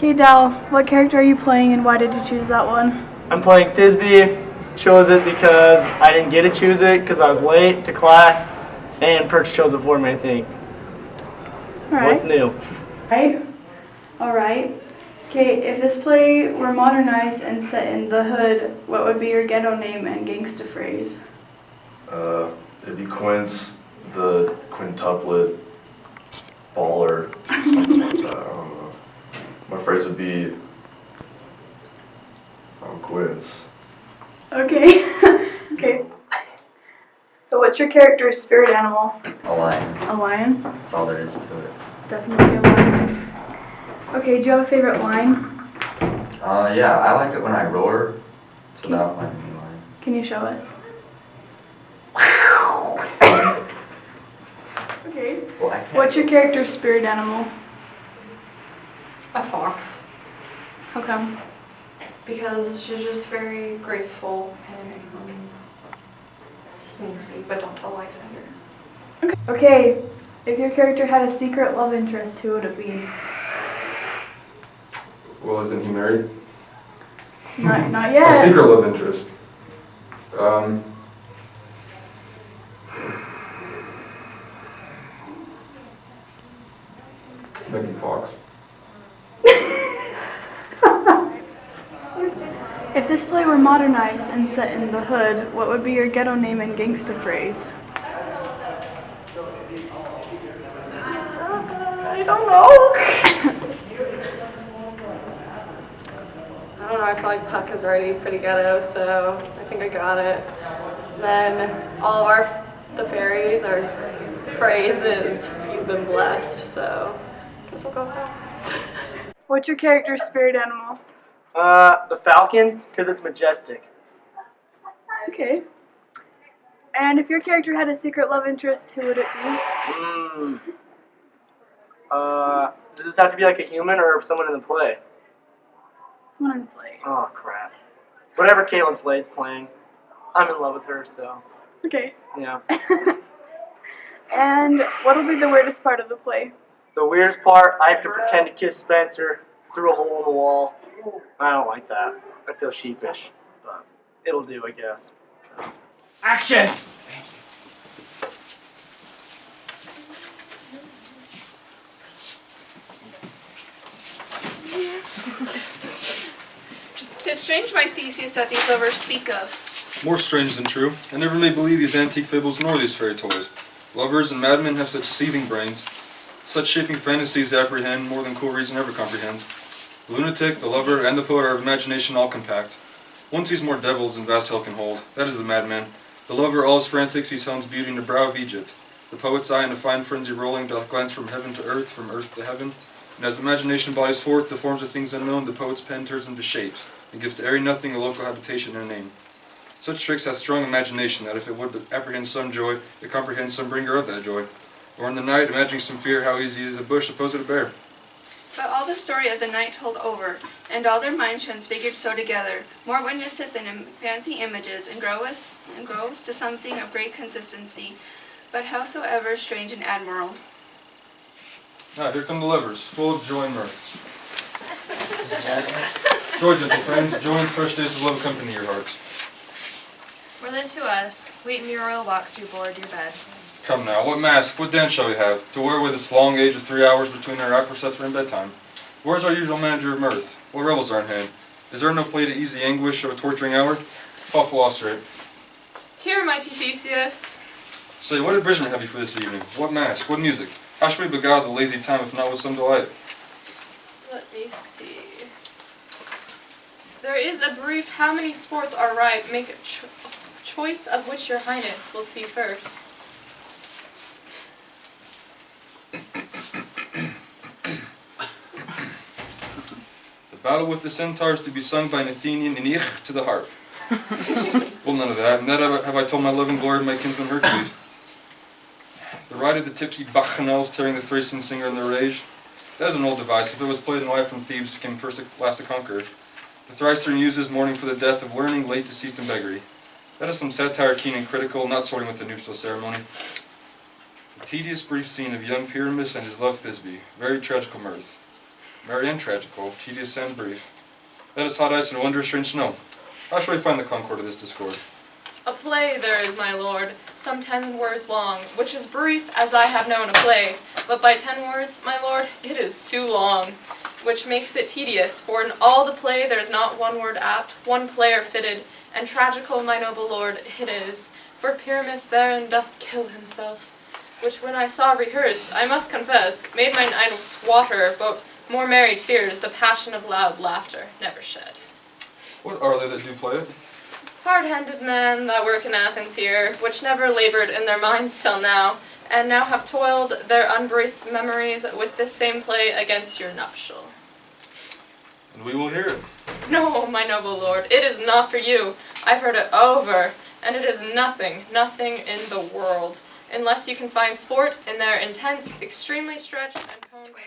Okay, Dal, what character are you playing and why did you choose that one? I'm playing Thisbe. Chose it because I didn't get to choose it because I was late to class, and Perks chose it for me, I think. Alright. What's new? Alright. Okay, if this play were modernized and set in the hood, what would be your ghetto name and gangsta phrase? It'd be Quince, the quintuplet baller, something like that. I don't know. My phrase would be, I'm Quince. Okay. Okay. So what's your character's spirit animal? A lion. A lion? That's all there is to it. Definitely a lion. Okay, do you have a favorite line? Yeah, I like it when I roar. So that might be mine. Can you show us? Okay. Well, I can't. What's your character's spirit animal? A fox, How come? because she's just very graceful and sneaky, but don't tell Lysander. Okay, if your character had a secret love interest, who would it be? Well, isn't he married? Not A yet. secret love interest. Megan Fox. If this play were modernized and set in the hood, what would be your ghetto name and gangsta phrase? I don't know. I don't know, I feel like Puck is already pretty ghetto, so I think I got it. Then all of the fairies are phrases, you've been blessed, so I guess we'll go with that. What's your character's spirit animal? The falcon, because it's majestic. Okay. And if your character had a secret love interest, who would it be? Does this have to be like a human or someone in the play? Someone in the play. Oh, crap. Whatever Caitlin Slade's playing. I'm in love with her, so, Okay. yeah. And what'll be the weirdest part of the play? The weirdest part, I have to pretend to kiss Spencer through a hole in the wall. I don't like that. I feel sheepish, but it'll do, I guess. So. Action! "'Tis strange, my Theseus, that these lovers speak of." More strange than true. I never may believe these antique fables nor these fairy toys. Lovers and madmen have such seething brains, such shaping fantasies they apprehend more than cool reason ever comprehends. The lunatic, the lover, and the poet are of imagination all compact. One sees more devils than vast hell can hold. That is the madman. The lover, all his frantic, sees Helen's beauty in the brow of Egypt. The poet's eye in a fine frenzy rolling doth glance from heaven to earth, from earth to heaven. And as imagination bodies forth the forms of things unknown, the poet's pen turns them to shapes, and gives to airy nothing a local habitation and a name. Such tricks hath strong imagination, that if it would but apprehend some joy, it comprehends some bringer of that joy. Or in the night, imagining some fear, how easy is a bush opposed to a bear. But all the story of the night told over, and all their minds transfigured so together, more witnesseth than in fancy images, and grows to something of great consistency, but howsoever strange and admirable. Ah, here come the lovers, full of joy and mirth. Joy, gentle friends, joy and fresh days of love accompany your hearts. More than to us, wait in your royal box, you board your bed. Come now, what mask, what dance shall we have, to wear with this long age of 3 hours between our apperceptor and bedtime? Where's our usual manager of mirth? What revels are in hand? Is there no play to ease the anguish of a torturing hour? Call Philostrate. Here, mighty Theseus. Say, what abridgment have you for this evening? What mask, what music? How shall we beguile the lazy time if not with some delight? Let me see. There is a brief how many sports are ripe. Make a choice of which your highness will see first. The battle with the centaurs to be sung by an Athenian in Ich to the harp. Well, none of that. Never have I told my love and glory of my kinsman Hercules. The ride of the tipsy bacchanals tearing the Thracian singer in their rage. That is an old device. If it was played in life from Thebes, came first to last to conquer. The thrice three muses mourning for the death of learning, late deceased and beggary. That is some satire keen and critical, not sorting with the nuptial ceremony. The tedious brief scene of young Pyramus and his love Thisbe. Very tragical mirth. merry and tragical, tedious and brief. That is hot ice and wondrous strange snow. How shall we find the concord of this discord? A play there is, my lord, some 10 words long, which is brief as I have known a play, but by 10 words, my lord, it is too long, which makes it tedious, for in all the play there is not one word apt, one player fitted, and tragical, my noble lord, it is, for Pyramus therein doth kill himself, which when I saw rehearsed, I must confess, made mine eyes water, but more merry tears, the passion of loud laughter, never shed. What are they that do play it? Hard-handed men that work in Athens here, which never laboured in their minds till now, and now have toiled their unbreathed memories with this same play against your nuptial. And we will hear it. No, my noble lord, it is not for you. I've heard it over, and it is nothing, nothing in the world, unless you can find sport in their intense, extremely stretched and coned by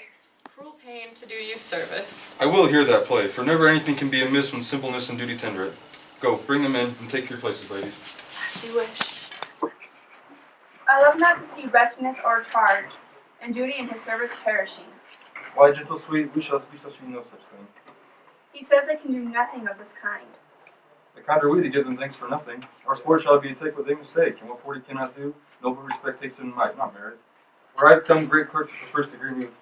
cruel pain to do you service. I will hear that play, for never anything can be amiss when simpleness and duty tender it. Go, bring them in, and take your places, ladies. As you wish. I love not to see wretchedness or charge, and duty in his service perishing. Why, gentle sweet, we shall see no such thing. He says I can do nothing of this kind. The kind are we to give them thanks for nothing. Our sport shall be to take what they mistake, and what 40 cannot do, noble respect takes in might, not merit. Where I have come great clerks to first degree me with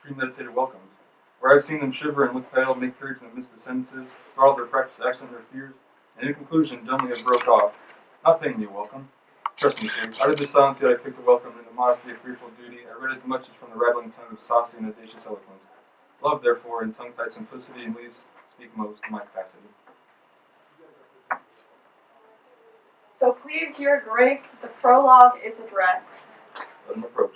premeditated welcomes. Where I have seen them shiver and look pale, make periods in the midst of sentences, startle their practice accent their fears, and in conclusion dumbly have broke off, not paying me a welcome. Trust me, sir, out of this silence yet I picked a welcome in the modesty of fearful duty. I read as much as from the rattling tongue of saucy and audacious eloquence. Love, therefore, in tongue-tied simplicity and least speak most in my capacity. So please your grace, the prologue is addressed. Let him approach.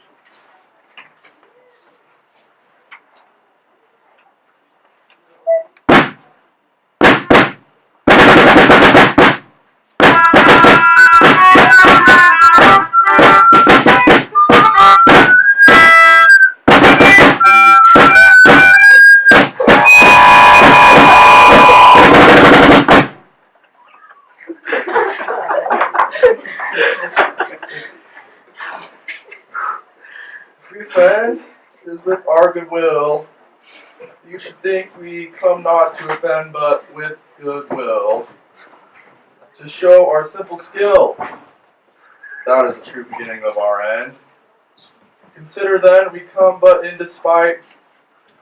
Friend, it is with our goodwill. You should think we come not to offend, but with goodwill, to show our simple skill. That is the true beginning of our end. Consider then, we come but in despite.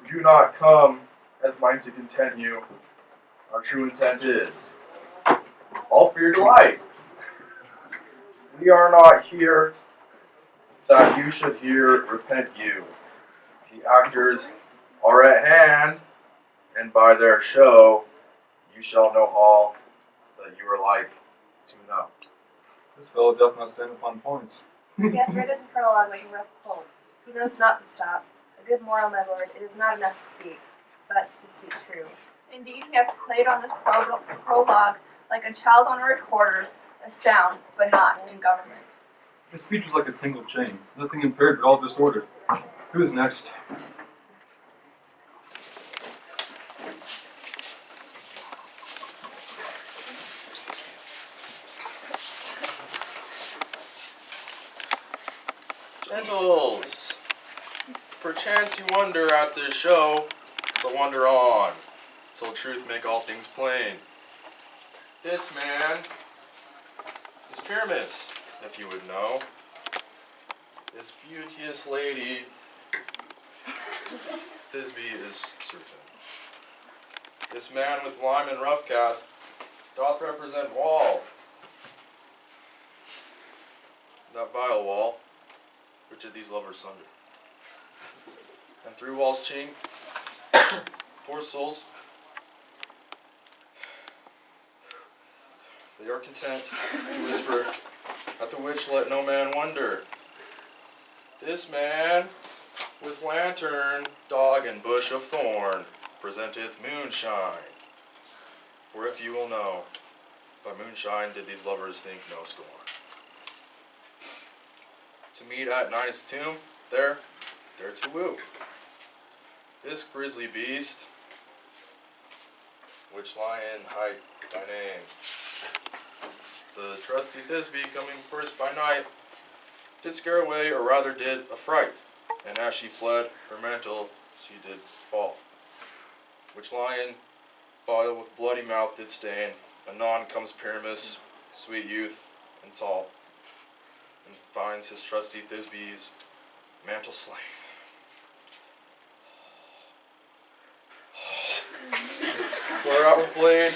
We do not come as mind to content you. Our true intent is all for your delight. We are not here that you should hear repent you. The actors are at hand, and by their show you shall know all that you are like to know. This fellow doth not stand upon points. He hath read his prologue like a rough colt. He knows not to stop. A good moral, my lord, it is not enough to speak, but to speak true. Indeed, he hath played on this prologue like a child on a recorder, a sound, but not in government. His speech was like a tangled chain, nothing impaired but all disordered. Who is next? Gentles, perchance you wonder at this show, but wonder on, till truth make all things plain. This man is Pyramus, if you would know. This beauteous lady, Thisbe is certain. This man with lime and rough cast doth represent wall. That vile wall, which of these lovers sunder. And through wall's chink, poor souls, they are content to whisper, at the which let no man wonder. This man, with lantern, dog, and bush of thorn, presenteth moonshine. For if you will know, by moonshine did these lovers think no scorn. To meet at Nidus' tomb, there to woo. This grisly beast, which lion hight by name, the trusty Thisbe coming first by night, did scare away, or rather did affright, and as she fled, her mantle she did fall. which lion foul with bloody mouth did stain. Anon comes Pyramus, sweet youth and tall, and finds his trusty Thisbe's mantle slain. Flare out with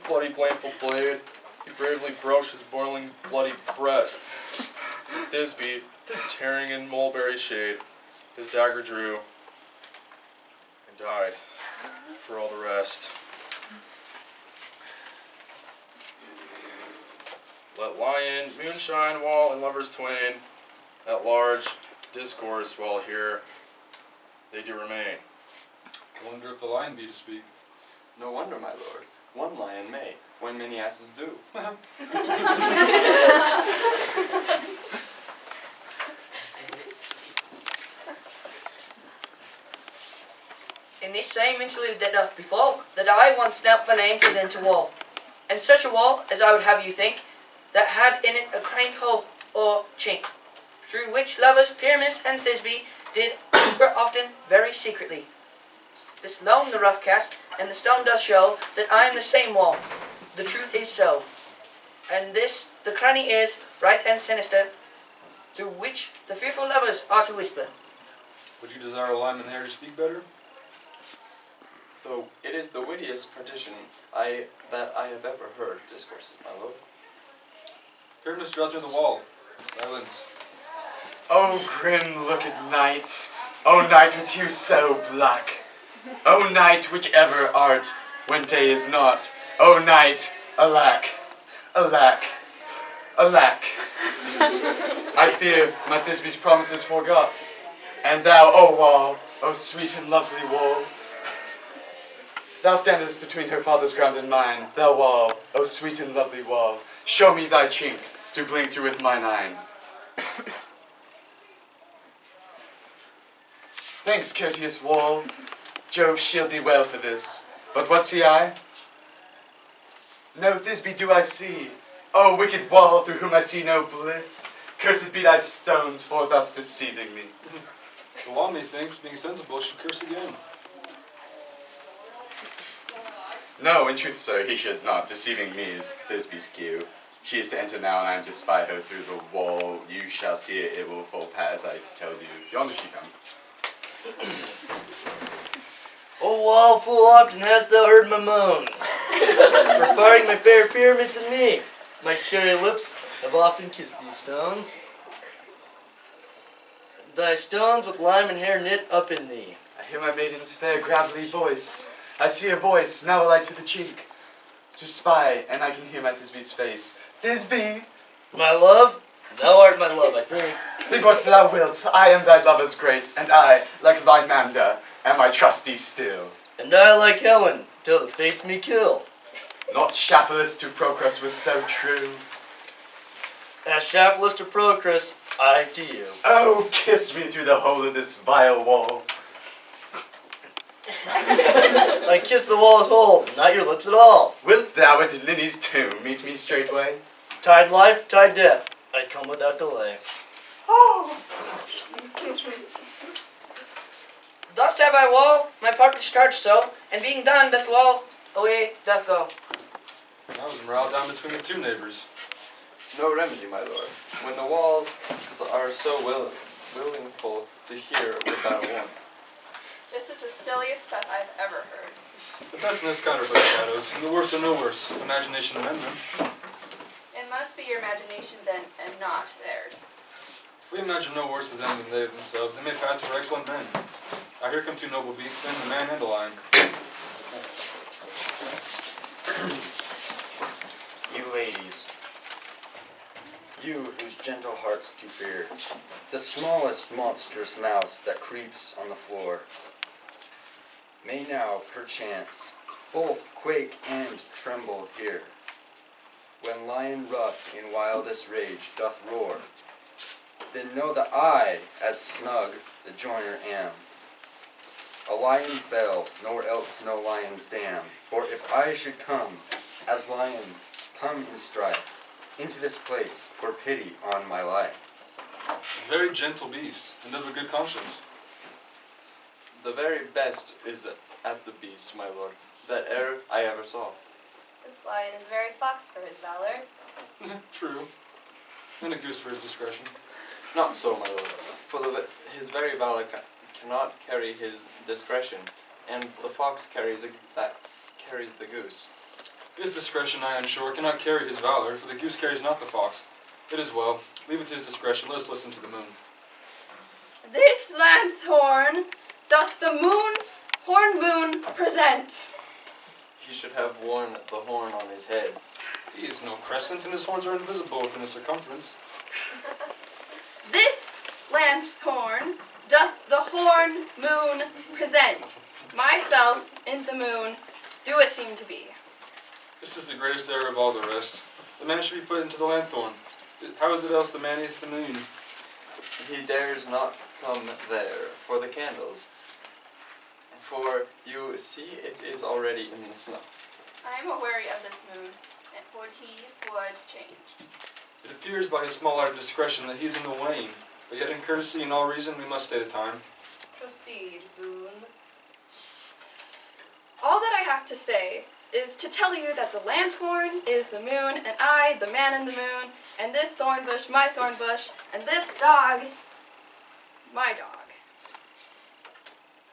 bloody blameful blade, he bravely broached his boiling bloody breast. And Thisbe, tearing in mulberry shade, his dagger drew, and died for all the rest. Let lion, moonshine, wall, and lovers twain at large discourse while here they do remain. I wonder if the lion be to speak. No wonder, my lord. One lion may, when many asses do. In this same interlude that doth befall, that I once knelt for name present a wall, and such a wall as I would have you think, that had in it a crank hole or chink, through which lovers Pyramus and Thisbe did whisper often very secretly. This loam the rough cast, and the stone doth show that I am the same wall. The truth is so. And this the cranny is, right and sinister, through which the fearful lovers are to whisper. Would you desire a lineman hair to speak better? Though it is the wittiest partition that I have ever heard discourses, my lord. Pyramus draws near the wall. Silence. O grim-looked night, O night with you so black, O night whichever art, when day is not, O night, alack, alack, alack. I fear my Thisbe's promises forgot, and thou, O wall, O sweet and lovely wall, thou standest between her father's ground and mine, thou wall, O sweet and lovely wall, show me thy chink, to blink through with mine eye. Thanks, courteous wall. Jove shield thee well for this. But what see I? No Thisbe do I see. O wicked wall, through whom I see no bliss. Cursed be thy stones for thus deceiving me. The wall, methinks, being sensible, should curse again. No, in truth, sir, he should not. Deceiving me is Thisbe's cue. She is to enter now, and I am to spy her through the wall. You shall see it, it will fall pat as I tell you. Yonder she comes. O wall, full often hast thou heard my moans, preparing my fair Pyramus and me. My cherry lips have often kissed these stones. Thy stones with lime and hair knit up in thee. I hear my maiden's fair gravelly voice. I see her voice, now alight to the chink. To spy, and I can hear my Thisbe's face. Thisbe! My love, thou art my love, I think. Think what thou wilt, I am thy lover's grace, and I, like thy Manda, am my trustee still. And I like Helen, till the fates me kill. Not Shaphalus to Procrus was so true. As Shaphalus to Procrus, I to you. Oh, kiss me through the hole of this vile wall. I kiss the wall's hole, not your lips at all. Wilt thou at Linny's tomb meet me straightway? Tide life, tide death, I come without delay. Oh! Thus have I wall, my part discharged so, and being done, this wall away doth go. That was morale down between the two neighbors. No remedy, my lord, when the walls are so willingful to hear without a warning. This is the silliest stuff I've ever heard. The best in this kind are but shadows, and the worst are no worse. Imagination amend them. It must be your imagination then, and not theirs. If we imagine no worse of them than they of themselves, they may pass for excellent men. I here come two noble beasts, and a man and a lion. You ladies, you whose gentle hearts do fear, the smallest monstrous mouse that creeps on the floor, may now, perchance, both quake and tremble here, when lion rough in wildest rage doth roar. Then know that I, as snug the joiner am, a lion fell, nor else no lion's dam. For if I should come, as lion, come in strife, into this place, for pity on my life. A very gentle beast, and of a good conscience. The very best is at the beast, my lord, that e'er I ever saw. This lion is very fox for his valor. True. And a goose for his discretion. Not so, my lord, for his very valor cannot carry his discretion, and the fox carries the goose. His discretion, I am sure, cannot carry his valor, for the goose carries not the fox. It is well. Leave it to his discretion. Let us listen to the moon. This lanthorn doth the horn moon present. He should have worn the horn on his head. He is no crescent, and his horns are invisible within his circumference. This lanthorn doth the horn moon present. Myself in the moon do it seem to be. This is the greatest error of all the rest. The man should be put into the lanthorn. How is it else the man eateth the moon? He dares not come there for the candles, for you see it is already in the snow. I am aweary of this moon, and would he would change. It appears by his small art of discretion that he is in the wane, but yet in courtesy and all reason we must stay the time. Proceed, Boone. All that I have to say is to tell you that the lanthorn is the moon, and I, the man in the moon, and this thorn bush, my thorn bush, and this dog, my dog.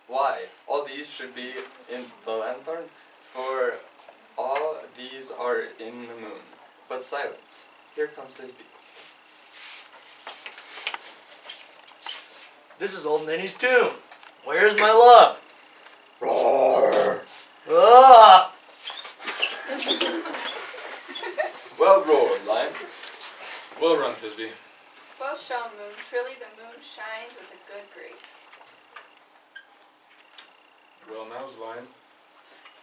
Why? All these should be in the lanthorn, for all these are in the moon. But silence. Here comes his bee. This is old Ninny's tomb. Where's my love? Roar! Ah! Well roared, lion. Well run, Thisbe. Well shown, moon. Truly the moon shines with a good grace. Well now's lion.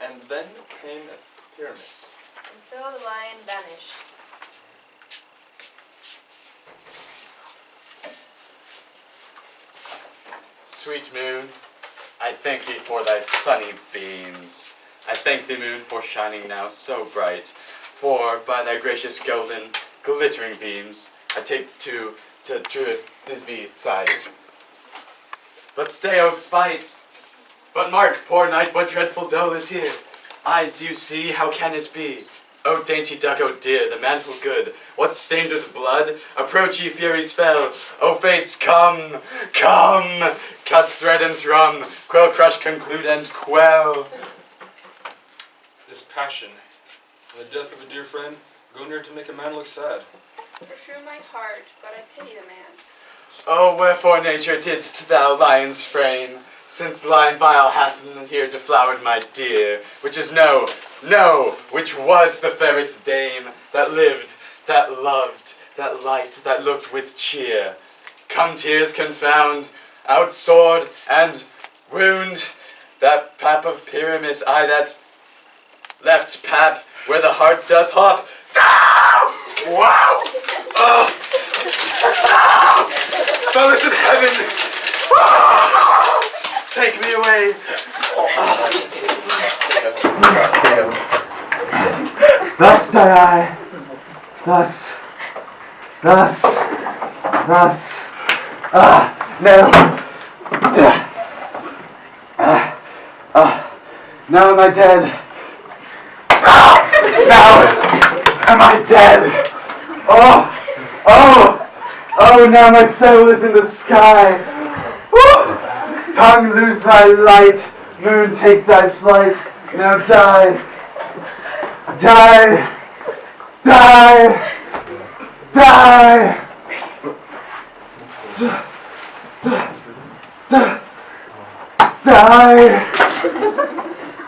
And then came Pyramus. And so the lion vanished. Sweet moon, I thank thee for thy sunny beams. I thank thee, moon, for shining now so bright. For by thy gracious golden glittering beams, I take to truest Thisbe sight. But stay, O spite! But mark, poor knight, what dreadful dole is here? Eyes, do you see? How can it be? O dainty duck, O dear, the mantle good, what stained with blood? Approach, ye furies fell. O fates, come, come! Cut thread and thrum, quell, crush, conclude, and quell. This passion, and the death of a dear friend, go near to make a man look sad. For true my heart, but I pity the man. O wherefore, nature, didst thou lions frame? Since lion vile hath here deflowered my dear, which is no, which was the fairest dame, that lived, that loved, that liked, that looked with cheer. Come tears confound, out sword and wound, that pap of Pyramus, I that left pap, where the heart doth hop. Down! Wow! Oh! Fellas in heaven! Take me away! Thus die I, thus, no. Now am I dead. Now am I dead. Oh, now my soul is in the sky. Woo! Tongue, lose thy light. Moon, take thy flight. Now die. Die. Die. Die. Die.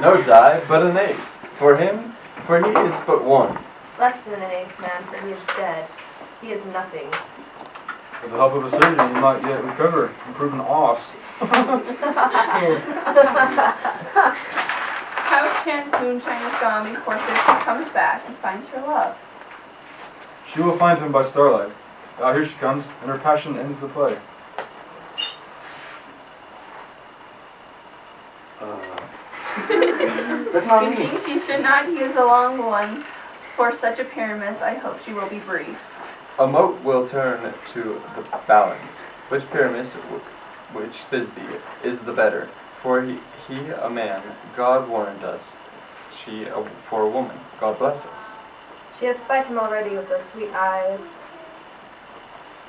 No die, but an ace. For him, for he is but one. Less than an ace, man, for he is dead. He is nothing. With the help of a surgeon, you might yet recover and prove an os. How chance moonshine is gone before Thisbe comes back and finds her love? She will find him by starlight. Ah, here she comes, and her passion ends the play. Methinks she should not use a long one. For such a Pyramus, I hope she will be brief. A mote will turn to the balance. Which Pyramus, which Thisbe, is the better? For he a man, God warned us. For a woman, God bless us. She has spied him already with those sweet eyes.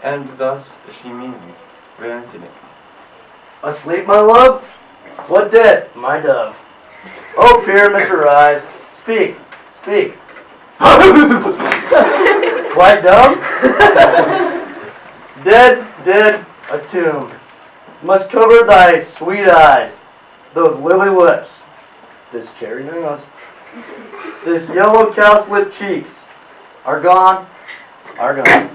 And thus she means, Vincent. Asleep, my love? What dead? My dove. Oh, Pyramus, arise. Speak, speak. Quite dumb? Dead, dead, a tomb. Must cover thy sweet eyes, those lily lips, this cherry nose, this yellow cowslip cheeks, are gone, are gone.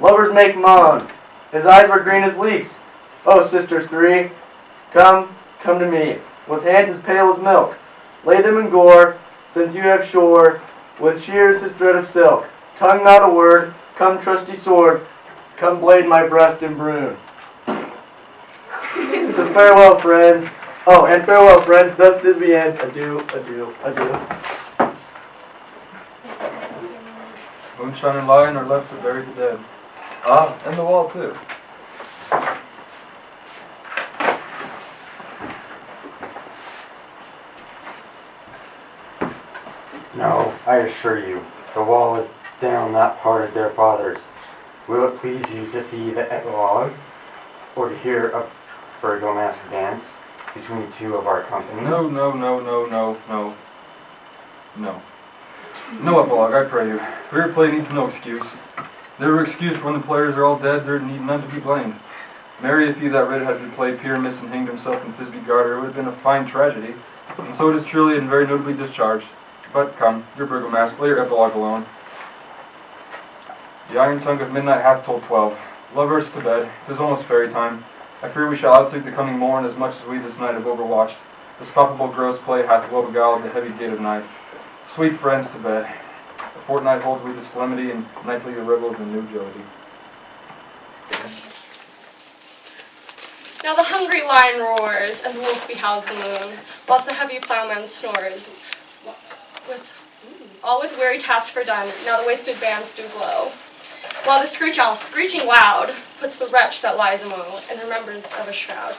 Lovers make moan, his eyes were green as leeks. Oh, sisters three, come to me, with hands as pale as milk. Lay them in gore, since you have shore, with shears his thread of silk. Tongue not a word, come trusty sword, come blade my breast in bruin. So farewell, friends. Oh, and farewell, friends. Thus this be ends. Adieu, adieu, adieu. Moonshine and lion are left to bury the dead. Ah, and the wall too. No, I assure you, the wall is down that part of their fathers. Will it please you to see the epilogue, or to hear a Mask dance between two of our company? No. No epilogue, I pray you. Fair play needs no excuse. Never excuse when the players are all dead, there need none to be blamed. Marry, if you that redhead had played Pyramus and hanged himself in Thisbe Garter, it would have been a fine tragedy, and so it is truly and very notably discharged. But come, your Burgomask, play your epilogue alone. The iron tongue of midnight hath told 12. Lovers to bed, 'tis almost fairy time. I fear we shall outsleep the coming morn as much as we this night have overwatched. This palpable gross play hath well beguiled the heavy gate of night. Sweet friends to bed. A fortnight hold we the solemnity, and nightly the revels in new jollity. Now the hungry lion roars, and the wolf behowls the moon, whilst the heavy ploughman snores. All with weary task fordone, now the wasted bands do glow. While the screech owl, screeching loud, puts the wretch that lies amo in remembrance of a shroud.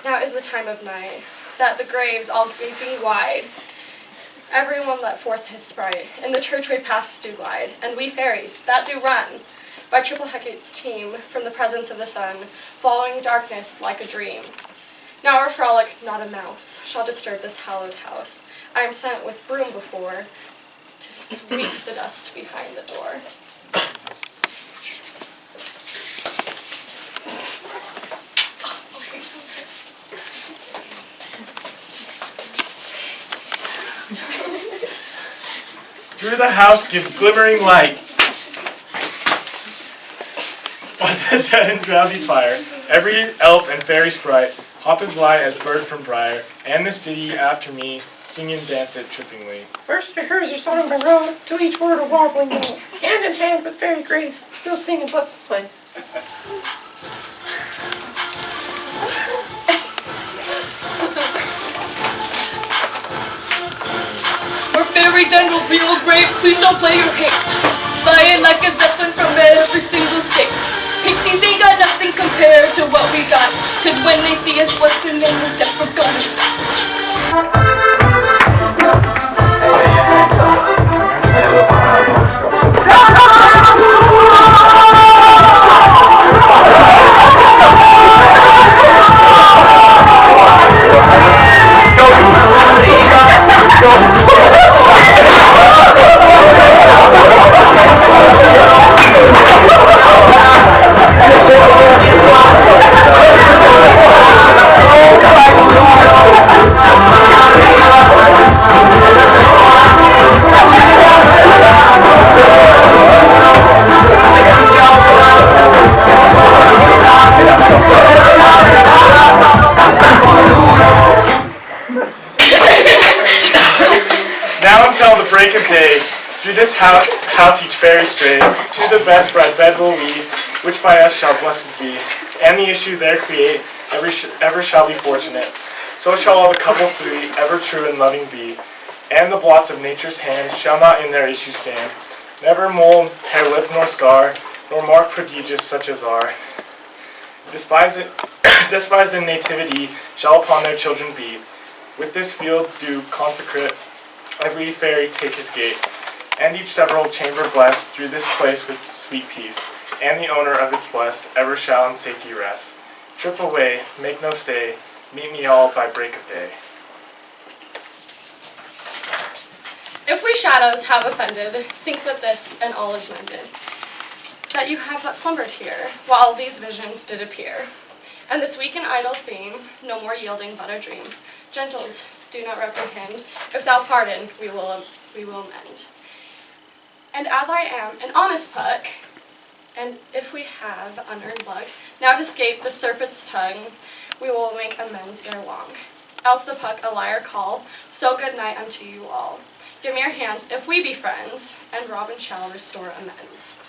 Now is the time of night, that the graves all gaping wide, everyone let forth his sprite, in the churchway paths do glide, and we fairies, that do run, by triple Hecate's team, from the presence of the sun, following darkness like a dream. Now our frolic, not a mouse, shall disturb this hallowed house. I am sent with broom before, to sweep the dust behind the door. Through the house give glimmering light. By the dead and drowsy fire, every elf and fairy sprite hop as light as bird from briar, and this ditty after me, sing and dance it trippingly. First to hers your song by road, to each word a warbling note. Hand in hand with fairy grace, you'll sing and bless this place. We're fairies and we'll real great, please don't play your hate. Flying like a zeppelin from every single state. Pixies ain't got nothing compared to what we got, cause when they see us bustin' then we'll death for Now until the break of day, through this house each fairy stray, to the best bright bed will we, which by us shall blessed be, and the issue there create, ever shall be fortunate. So shall all the couples three ever true and loving be, and the blots of nature's hand shall not in their issue stand, never mole, hair, lip, nor scar, nor mark prodigious such as are. Despise it. despised in nativity shall upon their children be. With this field do consecrate every fairy take his gate, and each several chamber blessed through this place with sweet peace, and the owner of its blessed ever shall in safety rest. Trip away, make no stay, meet me all by break of day. If we shadows have offended, think that this and all is mended. That you have but slumbered here, while these visions did appear. And this weak and idle theme, no more yielding but a dream. Gentles, do not reprehend. If thou pardon, we will amend. And as I am an honest puck, and if we have unearned luck, now to escape the serpent's tongue, we will make amends ere long. Else the puck a liar call, so good night unto you all. Give me your hands if we be friends, and Robin shall restore amends.